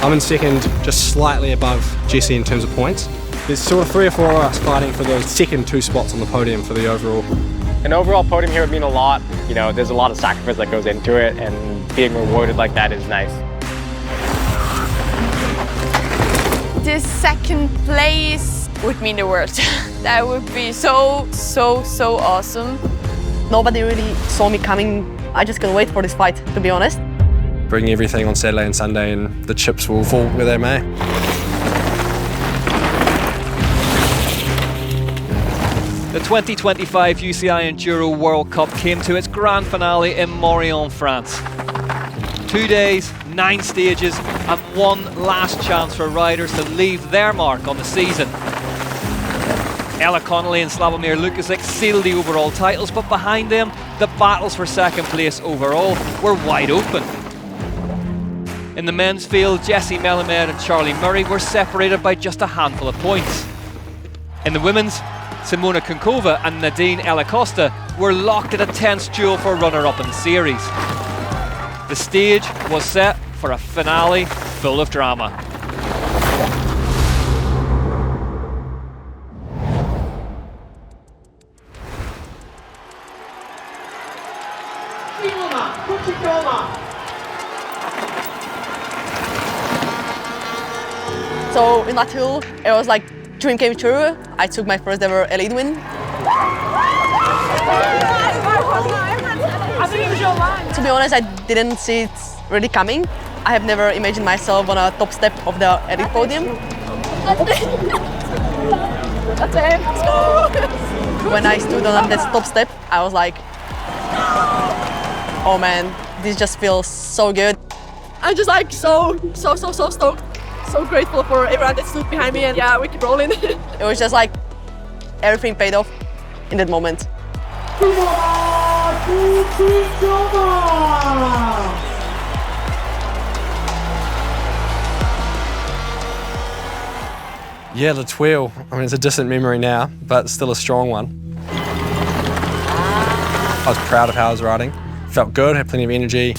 I'm in second, just slightly above Jesse in terms of points. There's sort of 3 or 4 of us fighting for those second 2 spots on the podium for the overall. An overall podium here would mean a lot. You know, there's a lot of sacrifice that goes into it, and being rewarded like that is nice. This second place would mean the world. That would be so awesome. Nobody really saw me coming. I just couldn't wait for this fight, to be honest. Bring everything on Saturday and Sunday and the chips will fall where they may. The 2025 UCI Enduro World Cup came to its grand finale in Morillon, France. 2 days, 9 stages, and one last chance for riders to leave their mark on the season. Ellecosta and Slavomir Lukasic sealed the overall titles, but behind them, the battles for second place overall were wide open. In the men's field, Jesse Melamed and Charlie Murray were separated by just a handful of points. In the women's, Simona Kuchyňková and Nadine Ellecosta were locked in a tense duel for runner-up in the series. The stage was set for a finale full of drama. Simona Kuchyňková. So in that hill, it was like dream came true. I took my first ever elite win. To be honest, I didn't see it really coming. I have never imagined myself on a top step of the elite podium. When I stood on that top step, I was like, oh man, this just feels so good. I'm just like so stoked. So grateful for everyone that stood behind me, and yeah, we keep rolling. It was just like everything paid off in that moment. Yeah, the twirl. I mean, it's a distant memory now, but still a strong one. I was proud of how I was riding. Felt good, had plenty of energy.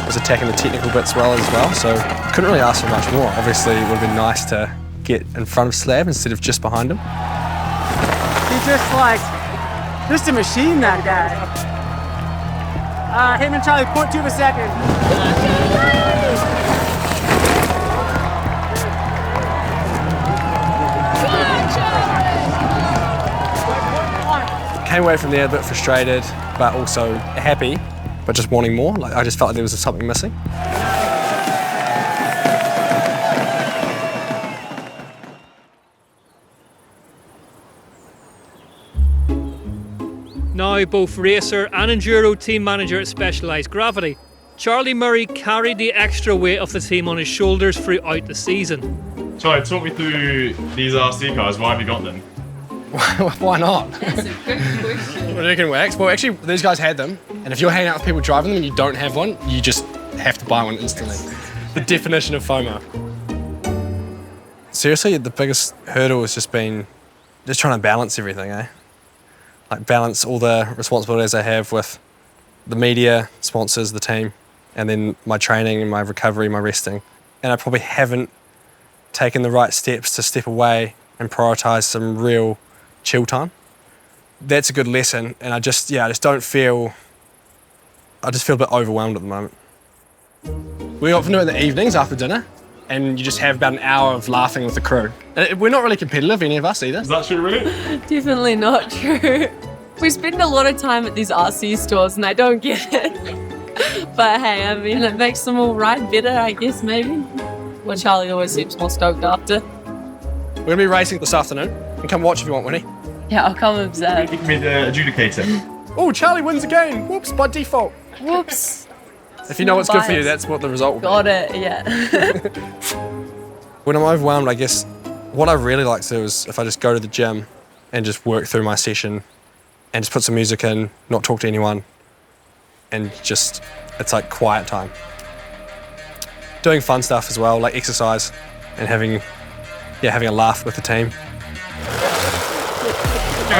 Was attacking the technical bits as well, so couldn't really ask for much more. Obviously, it would have been nice to get in front of Slav instead of just behind him. He's just a machine, that guy. Him and Charlie, 0.2 of a second. Came away from there a bit frustrated, but also happy, but just wanting more. Like, I just felt like there was something missing. Now both racer and enduro team manager at Specialized Gravity, Charlie Murray carried the extra weight of the team on his shoulders throughout the season. Charlie, talk me through these RC cars. Why have you got them? Why not? That's a good question. What do you reckon works? Well, actually, these guys had them, and if you're hanging out with people driving them and you don't have one, you just have to buy one instantly. The definition of FOMO. Seriously, the biggest hurdle has just been just trying to balance everything, eh? Like balance all the responsibilities I have with the media, sponsors, the team, and then my training and my recovery, my resting. And I probably haven't taken the right steps to step away and prioritise some real chill time. That's a good lesson, and I just feel a bit overwhelmed at the moment. We often do it in the evenings after dinner, and you just have about an hour of laughing with the crew. We're not really competitive, any of us either. Is that true, really? Definitely not true. We spend a lot of time at these RC stores and I don't get it. But hey, I mean, it makes them all ride better, I guess, maybe. Well, Charlie always seems more stoked after. We're going to be racing this afternoon, and come watch if you want, Winnie. Yeah, I'll come observe. You can be the adjudicator. Oh, Charlie wins again. Whoops, by default. Whoops. If you know what's good for you, that's what the result will be. Got it, yeah. When I'm overwhelmed, I guess what I really like to do is if I just go to the gym and just work through my session and just put some music in, not talk to anyone, and just, it's like quiet time. Doing fun stuff as well, like exercise and having a laugh with the team.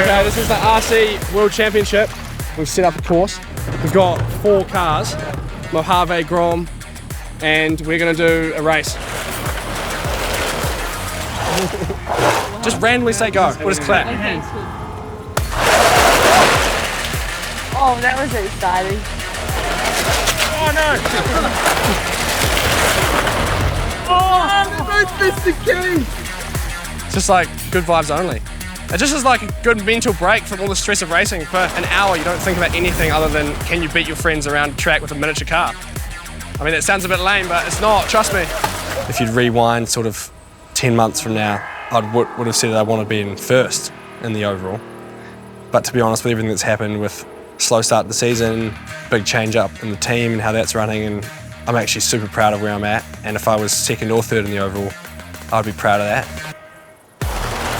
Okay, this is the RC World Championship. We've set up a course. We've got 4 cars, Mojave, Grom, and we're gonna do a race. Just randomly say go. We'll just clap. Oh, that was exciting. Oh no! It's just like good vibes only. It just is like a good mental break from all the stress of racing. For an hour, you don't think about anything other than can you beat your friends around the track with a miniature car. I mean, that sounds a bit lame, but it's not, trust me. If you'd rewind sort of 10 months from now, I would have said that I want to be in first in the overall. But to be honest, with everything that's happened with slow start to the season, big change up in the team and how that's running, and I'm actually super proud of where I'm at. And if I was second or third in the overall, I'd be proud of that.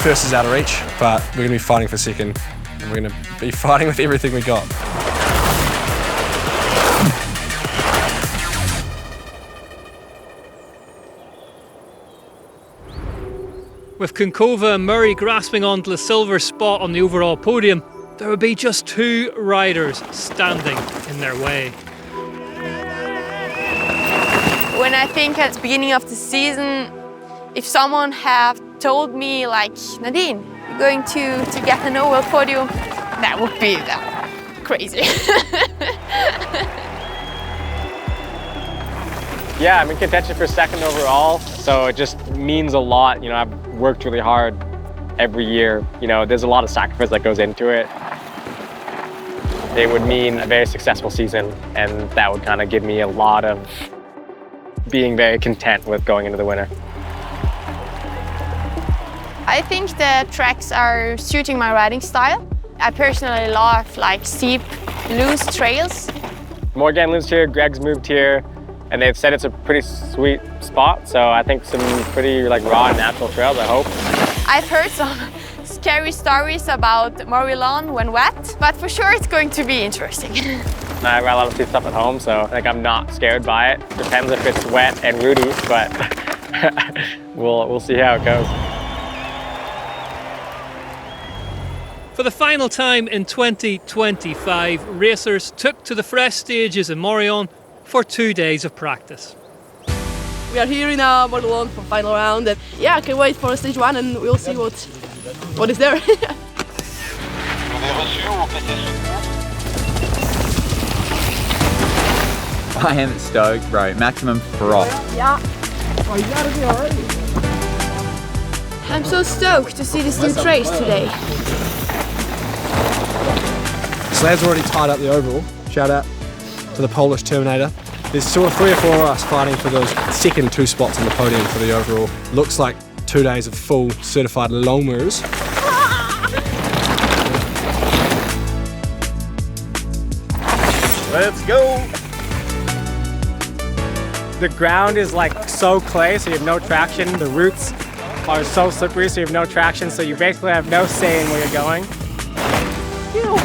First is out of reach, but we're going to be fighting for second, and we're going to be fighting with everything we got. With Kuchyňková and Murray grasping onto the silver spot on the overall podium, there would be just 2 riders standing in their way. When I think at the beginning of the season, if someone have told me like, Nadine, you're going to get an overall podium, that would be crazy. Yeah, I'm in contention for second overall, so it just means a lot. You know, I've worked really hard every year. You know, there's a lot of sacrifice that goes into it. It would mean a very successful season, and that would kind of give me a lot of being very content with going into the winter. I think the tracks are suiting my riding style. I personally love like steep, loose trails. Morgan lives here, Greg's moved here, and they've said it's a pretty sweet spot, so I think some pretty like raw and natural trails, I hope. I've heard some scary stories about Morillon when wet, but for sure it's going to be interesting. I've got a lot of stuff at home, so like I'm not scared by it. Depends if it's wet and rooty, but we'll see how it goes. For the final time in 2025, racers took to the fresh stages in Morillon for 2 days of practice. We are here in Morillon for final round, and yeah, I can wait for stage 1 and we'll see what is there. I am stoked, bro. Maximum froth. Yeah. Oh, you gotta be already. I'm so stoked to see this new trace today. Slav's already tied up the overall. Shout out to the Polish Terminator. There's sort of 3 or 4 of us fighting for those second 2 spots on the podium for the overall. Looks like 2 days of full certified long moves. Let's go. The ground is like so clay, so you have no traction. The roots are so slippery, so you have no traction. So you basically have no say in where you're going.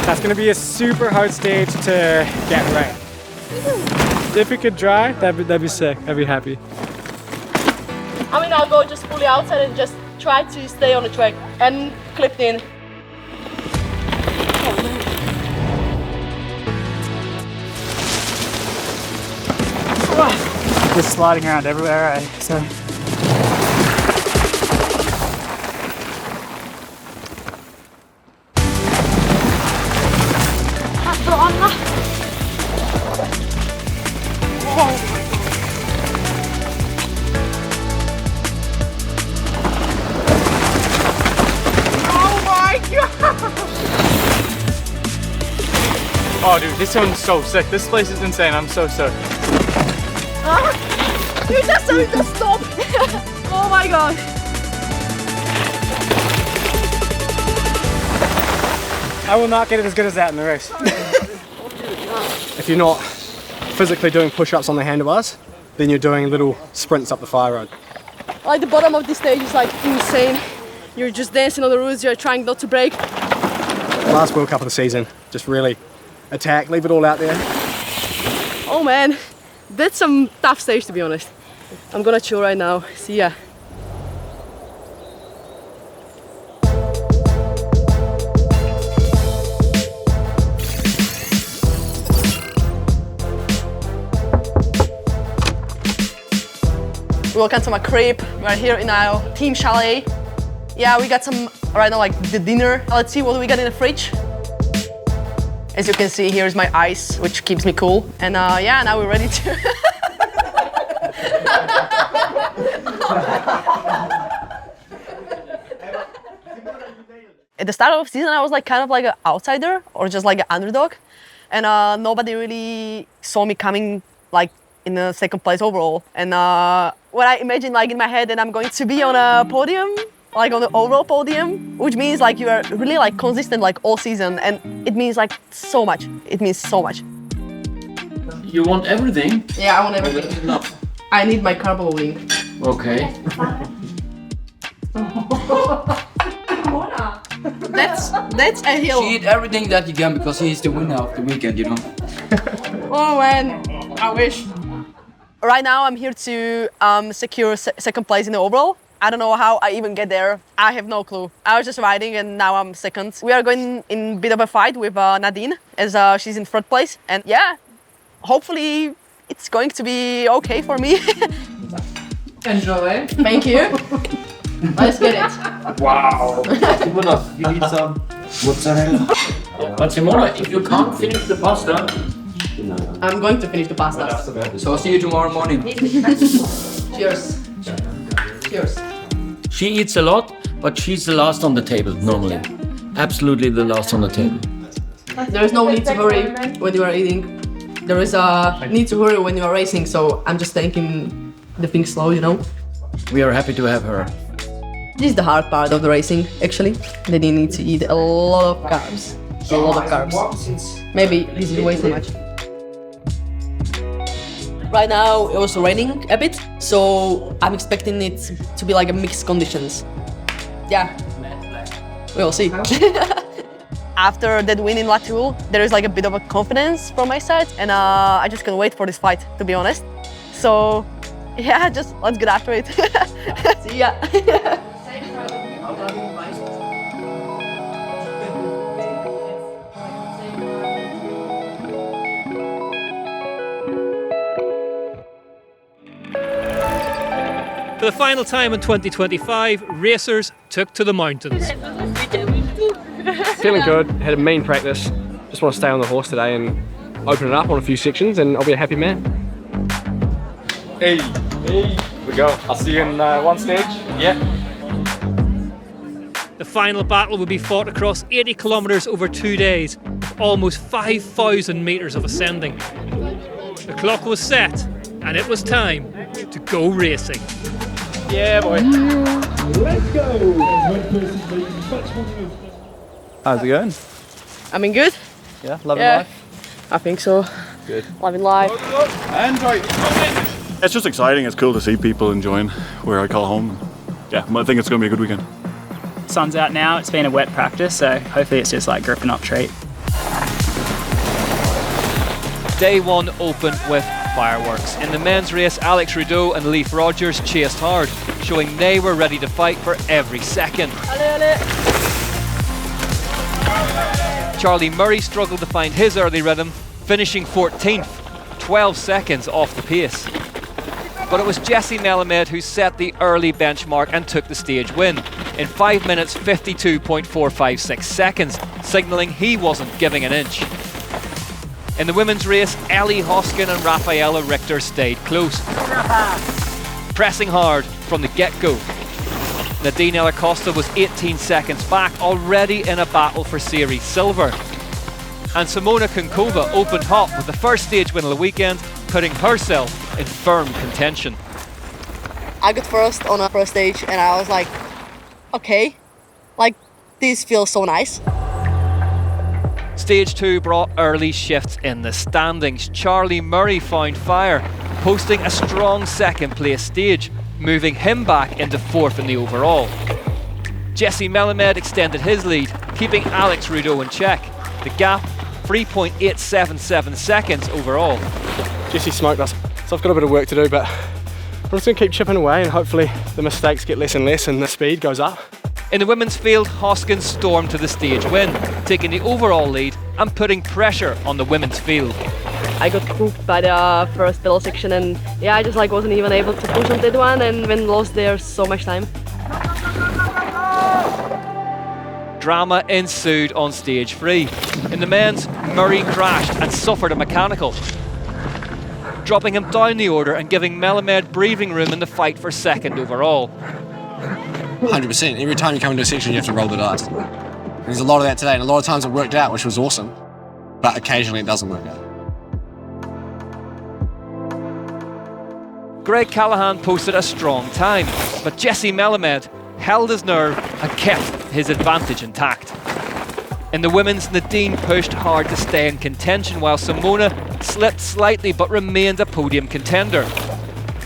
That's gonna be a super hard stage to get right. If it could dry, that'd be sick. I'd be happy. I mean, I'll go just fully outside and just try to stay on the track and clipped in. Just sliding around everywhere, so. Oh dude, this one's so sick. This place is insane. I'm so stoked. You just stop! Oh my god! I will not get it as good as that in the race. If you're not physically doing push-ups on the handlebars, then you're doing little sprints up the fire road. Like the bottom of this stage is like insane. You're just dancing on the roads, you're trying not to break. Last World Cup of the season, just really attack, leave it all out there. Oh man, that's some tough stage to be honest. I'm gonna chill right now. See ya. Welcome to my crib. We are here in our team chalet. Yeah, we got some right now, like the dinner. Let's see what we got in the fridge. As you can see, here's my ice, which keeps me cool. And yeah, now we're ready to. At the start of the season, I was like kind of like an outsider or just like an underdog. And nobody really saw me coming like in the second place overall. And when I imagine like in my head that I'm going to be on a podium, like on the overall podium, which means like you are really like consistent like all season, and it means like so much. It means so much. You want everything? Yeah, I want everything. No. I need my carbo loading. Okay. That's a hill. She eat everything that you can because he's the winner of the weekend, you know. Oh man, I wish. Right now I'm here to secure second place in the overall. I don't know how I even get there. I have no clue. I was just riding and now I'm second. We are going in a bit of a fight with Nadine as she's in third place. And yeah, hopefully it's going to be okay for me. Enjoy. Thank you. Let's get it. Wow. Simona, you need some mozzarella. But Simona, if you can't finish the pasta, I'm going to finish the pasta. so see you tomorrow morning. Cheers. Cheers. She eats a lot, but she's the last on the table normally. Absolutely the last on the table. There is no need to hurry when you are eating. There is a need to hurry when you are racing, so I'm just taking the things slow, you know? We are happy to have her. This is the hard part of the racing, actually. Then you need to eat a lot of carbs. A lot of carbs. Maybe this is way too much. Right now it was raining a bit, so I'm expecting it to be like a mixed conditions. Yeah, we'll see. After that win in La Toul, there is like a bit of a confidence from my side, and I just can't wait for this fight, to be honest. So yeah, just let's get after it. See ya. For the final time in 2025, racers took to the mountains. Feeling good, had a mean practice. Just want to stay on the horse today and open it up on a few sections and I'll be a happy man. Hey, here we go. I'll see you in one stage. Yeah. The final battle will be fought across 80 kilometres over 2 days, with almost 5,000 metres of ascending. The clock was set, and it was time to go racing. Yeah, boy. Let's go! How's it going? I mean, good. Yeah, loving Yeah. life? I think so. Good. Loving life. Enjoy! It's just exciting, it's cool to see people enjoying where I call home. Yeah, I think it's going to be a good weekend. Sun's out now, it's been a wet practice, so hopefully it's just like gripping up treat. Day one opened with fireworks. In the men's race, Alex Rudeau and Leif Rogers chased hard, showing they were ready to fight for every second. Charlie Murray struggled to find his early rhythm, finishing 14th, 12 seconds off the pace. But it was Jesse Melamed who set the early benchmark and took the stage win in 5 minutes 52.456 seconds, signalling he wasn't giving an inch. In the women's race, Ellie Hoskin and Rafaela Richter stayed close, pressing hard from the get-go. Nadine Ellecosta was 18 seconds back, already in a battle for series silver. And Simona Kuchyňková opened hot with the first stage win of the weekend, putting herself in firm contention. I got first on a first stage and I was like, okay, like this feels so nice. Stage 2 brought early shifts in the standings. Charlie Murray found fire, posting a strong second place stage, moving him back into 4th in the overall. Jesse Melamed extended his lead, keeping Alex Rudeau in check. The gap, 3.877 seconds overall. Jesse smoked us, so I've got a bit of work to do, but I'm just going to keep chipping away and hopefully the mistakes get less and less and the speed goes up. In the women's field, Hoskins stormed to the stage win, taking the overall lead and putting pressure on the women's field. I got cooked by the first pedal section and yeah, I just like wasn't even able to push on that one and then lost there so much time. Drama ensued on stage 3. In the men's, Murray crashed and suffered a mechanical, dropping him down the order and giving Melamed breathing room in the fight for second overall. 100%. Every time you come into a section, you have to roll the dice. There's a lot of that today, and a lot of times it worked out, which was awesome. But occasionally it doesn't work out. Greg Callahan posted a strong time, but Jesse Melamed held his nerve and kept his advantage intact. In the women's, Nadine pushed hard to stay in contention, while Simona slipped slightly but remained a podium contender.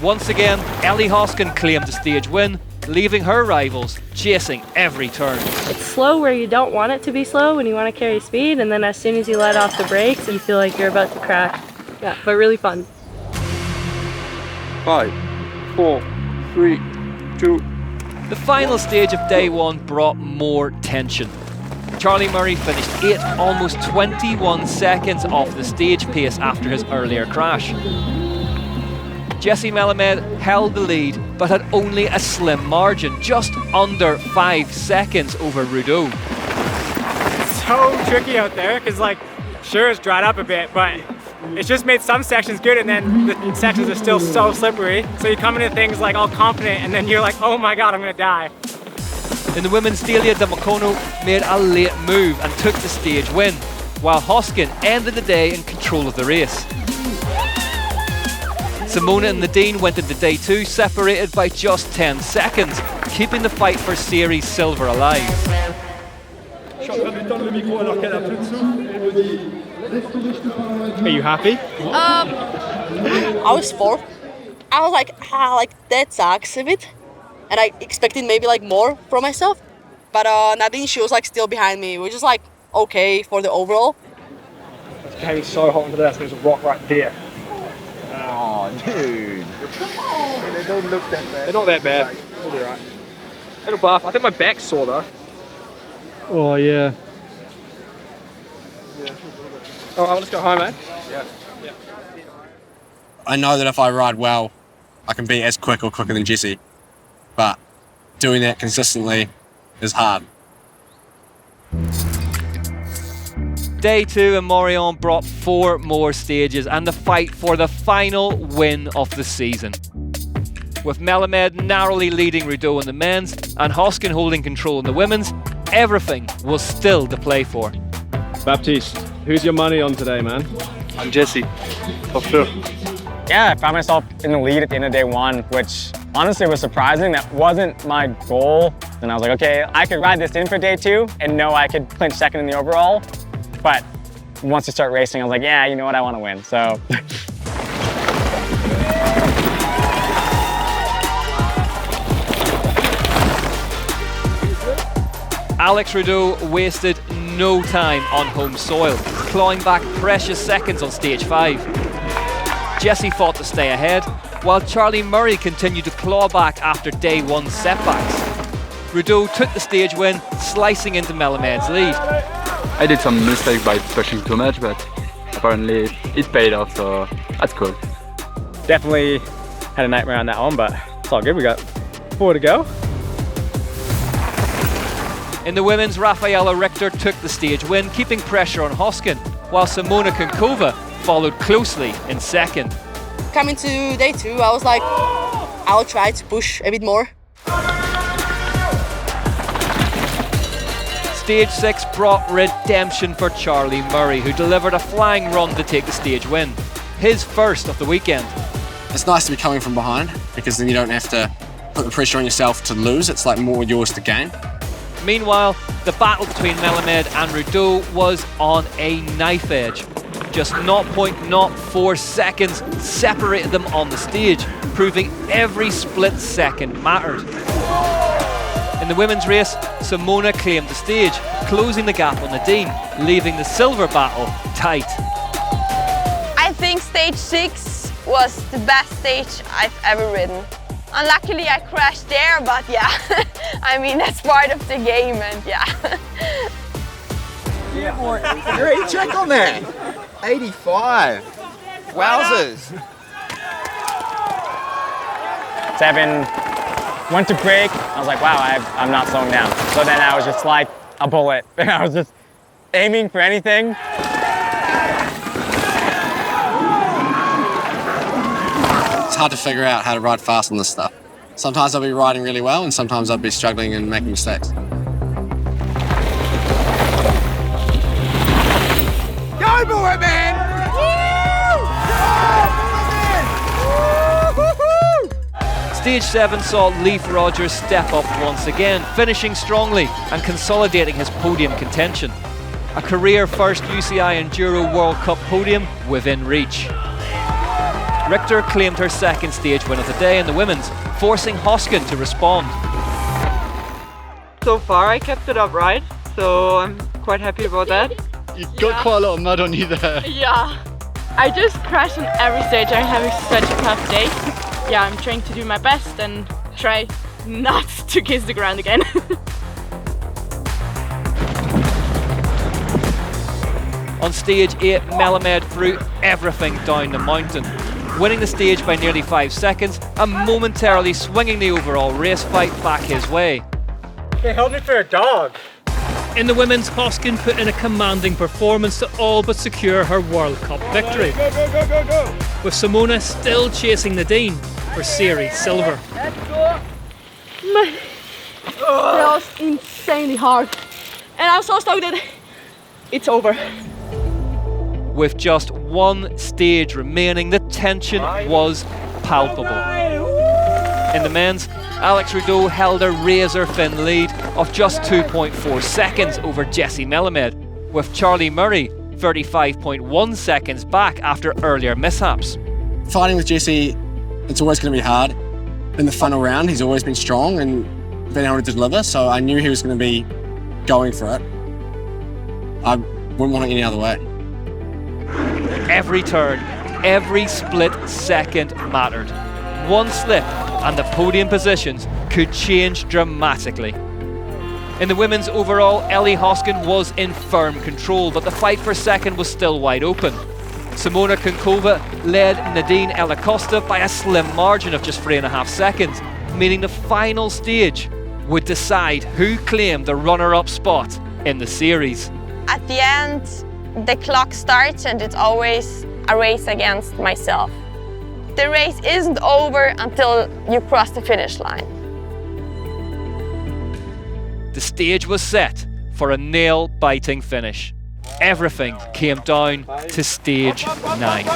Once again, Ellie Hoskin claimed the stage win, leaving her rivals chasing every turn. It's slow where you don't want it to be slow when you want to carry speed, and then as soon as you let off the brakes, you feel like you're about to crash. Yeah, but really fun. 5, 4, 3, 2. The final stage of day 1 brought more tension. Charlie Murray finished 8th, almost 21 seconds off the stage pace after his earlier crash. Jesse Melamed held the lead, but had only a slim margin, just under 5 seconds over Rudeau. It's so tricky out there, because like, sure it's dried up a bit, but it's just made some sections good, and then the sections are still so slippery. So you come into things like all confident, and then you're like, oh my God, I'm gonna die. In the women's, Delia Damacono made a late move and took the stage win, while Hoskin ended the day in control of the race. Simona and Nadine went into day 2 separated by just 10 seconds, keeping the fight for series silver alive. Are you happy? I was 4th. I was like, that sucks a bit. And I expected maybe like more from myself. But Nadine, she was like still behind me, which is like okay for the overall. It's getting so hot into this, there's a rock right there. Oh, dude. They don't look that bad. They're not that bad. They'll be right. It'll buff. I think my back's sore though. Oh yeah. Oh, I'll just go home, eh? Yeah. I know that if I ride well, I can be as quick or quicker than Jesse. But doing that consistently is hard. Day 2 in Morillon brought 4 more stages and the fight for the final win of the season. With Melamed narrowly leading Rudeau in the men's and Hoskin holding control in the women's, everything was still to play for. Baptiste, who's your money on today, man? I'm Jesse, for sure. Yeah, I found myself in the lead at the end of day 1, which honestly was surprising. That wasn't my goal. And I was like, okay, I could ride this in for day 2 and know I could clinch second in the overall. But once you start racing, I was like, yeah, you know what, I want to win. So. Alex Rudeau wasted no time on home soil, clawing back precious seconds on stage 5. Jesse fought to stay ahead, while Charlie Murray continued to claw back after day 1 setbacks. Rudeau took the stage win, slicing into Melamed's lead. I did some mistakes by pushing too much, but apparently it paid off, so that's cool. Definitely had a nightmare on that one, but it's all good. We got 4 to go. In the women's, Rafaela Richter took the stage win, keeping pressure on Hoskin, while Simona Kuchyňková followed closely in second. Coming to day 2, I was like, I'll try to push a bit more. Stage 6 brought redemption for Charlie Murray, who delivered a flying run to take the stage win, his first of the weekend. It's nice to be coming from behind, because then you don't have to put the pressure on yourself to lose. It's like more yours to gain. Meanwhile, the battle between Melamed and Rudeau was on a knife edge. Just 0.04 seconds separated them on the stage, proving every split second mattered. In the women's race, Simona claimed the stage, closing the gap on Nadine, leaving the silver battle tight. I think stage 6 was the best stage I've ever ridden. Unluckily I crashed there, but yeah, I mean that's part of the game, and yeah. Great check on that. 85. Wowzers. 7, went to brake. I was like, wow, I'm not slowing down. So then I was just like a bullet. I was just aiming for anything. It's hard to figure out how to ride fast on this stuff. Sometimes I'll be riding really well and sometimes I'll be struggling and making mistakes. Go for it, man! Stage 7 saw Leif Rogers step up once again, finishing strongly and consolidating his podium contention. A career first UCI Enduro World Cup podium within reach. Richter claimed her second stage win of the day in the women's, forcing Hoskin to respond. So far I kept it upright, so I'm quite happy about that. You got quite a lot of mud on you there. Yeah. I just crash on every stage. I'm having such a tough day. Yeah, I'm trying to do my best and try not to kiss the ground again. On stage 8, Melamed threw everything down the mountain, winning the stage by nearly 5 seconds and momentarily swinging the overall race fight back his way. They held me for a dog. In the women's, Hoskin put in a commanding performance to all but secure her World Cup victory, with Simona still chasing Nadine for series silver. That was insanely hard. And I'm so stoked that it's over. With just one stage remaining, the tension was palpable. In the men's, Alex Rudeau held a razor-thin lead of just 2.4 seconds over Jesse Melamed, with Charlie Murray 35.1 seconds back after earlier mishaps. Fighting with Jesse, it's always going to be hard. In the final round, he's always been strong and been able to deliver, so I knew he was going to be going for it. I wouldn't want it any other way. Every turn, every split second mattered. One slip and the podium positions could change dramatically. In the women's overall, Ellie Hoskin was in firm control, but the fight for second was still wide open. Simona Kuchyňková led Nadine Ellecosta by a slim margin of just 3.5 seconds, meaning the final stage would decide who claimed the runner-up spot in the series. At the end, the clock starts and it's always a race against myself. The race isn't over until you cross the finish line. The stage was set for a nail-biting finish. Everything came down to stage 9.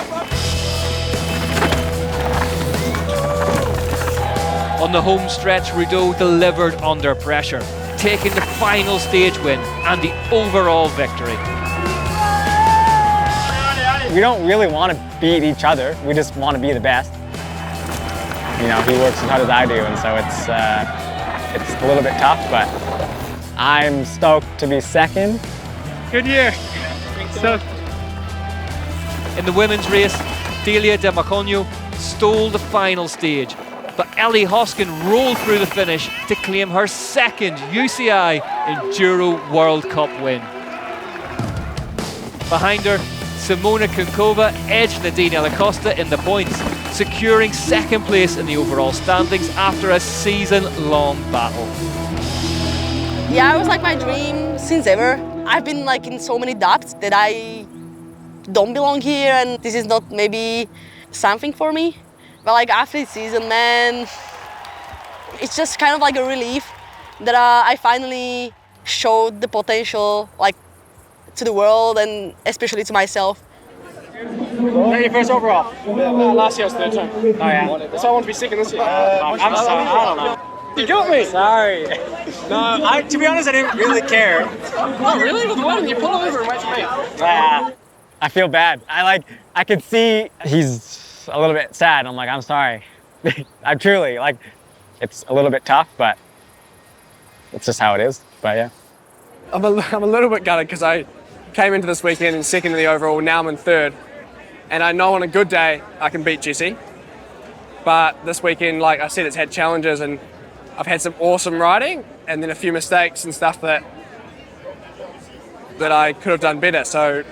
On the home stretch, Rudeau delivered under pressure, taking the final stage win and the overall victory. We don't really want to beat each other. We just want to be the best. You know, he works as hard as I do, and so it's a little bit tough, but I'm stoked to be second. Good year. In the women's race, Delia De Maconio stole the final stage, but Ellie Hoskin rolled through the finish to claim her second UCI Enduro World Cup win. Behind her, Simona Kuchyňková edged Nadine Ellecosta in the points, securing second place in the overall standings after a season-long battle. Yeah, it was like my dream since ever. I've been like in so many doubts that I don't belong here and this is not maybe something for me. But like after this season, man, it's just kind of like a relief that I finally showed the potential like to the world and especially to myself. Yeah, your first overall. Last year was third time. Oh yeah. So I want to be second this year. I'm sorry. I don't know. You got me. Sorry. No, to be honest, I didn't really care. Oh really? Why didn't you pull over and wait for me? Yeah. I feel bad. I can see he's a little bit sad. I'm like, I'm sorry. I'm truly like, it's a little bit tough, but it's just how it is. But yeah. I'm a little bit gutted because I came into this weekend in second in the overall, now I'm in third. And I know on a good day, I can beat Jesse. But this weekend, like I said, it's had challenges and I've had some awesome riding and then a few mistakes and stuff that I could have done better. So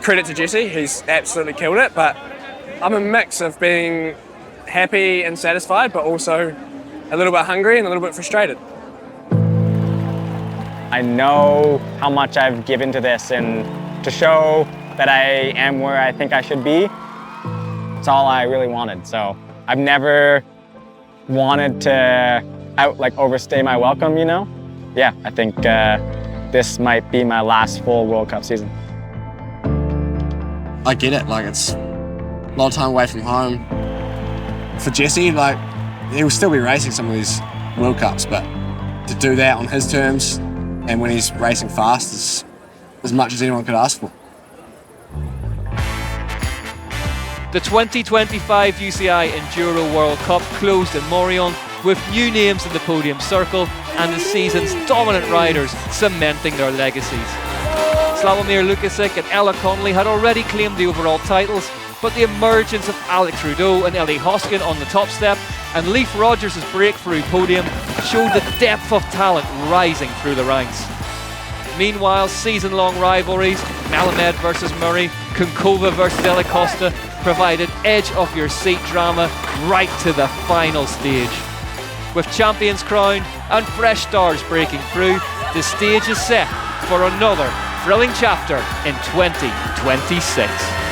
credit to Jesse, he's absolutely killed it. But I'm a mix of being happy and satisfied, but also a little bit hungry and a little bit frustrated. I know how much I've given to this, and to show that I am where I think I should be, it's all I really wanted. So I've never wanted to overstay my welcome, you know? Yeah, I think this might be my last full World Cup season. I get it, like it's a lot of time away from home. For Jesse, like he'll still be racing some of these World Cups, but to do that on his terms and when he's racing fast is as much as anyone could ask for. The 2025 UCI Enduro World Cup closed in Morillon with new names in the podium circle and the season's dominant riders cementing their legacies. Slavomir Lukacic and Ellecosta had already claimed the overall titles, but the emergence of Alex Trudeau and Ellecosta on the top step and Leif Rogers' breakthrough podium showed the depth of talent rising through the ranks. Meanwhile, season-long rivalries, Melamed versus Murray, Kuchyňková versus Ellecosta, provided edge-of-your-seat drama right to the final stage. With champions crowned and fresh stars breaking through, the stage is set for another thrilling chapter in 2026.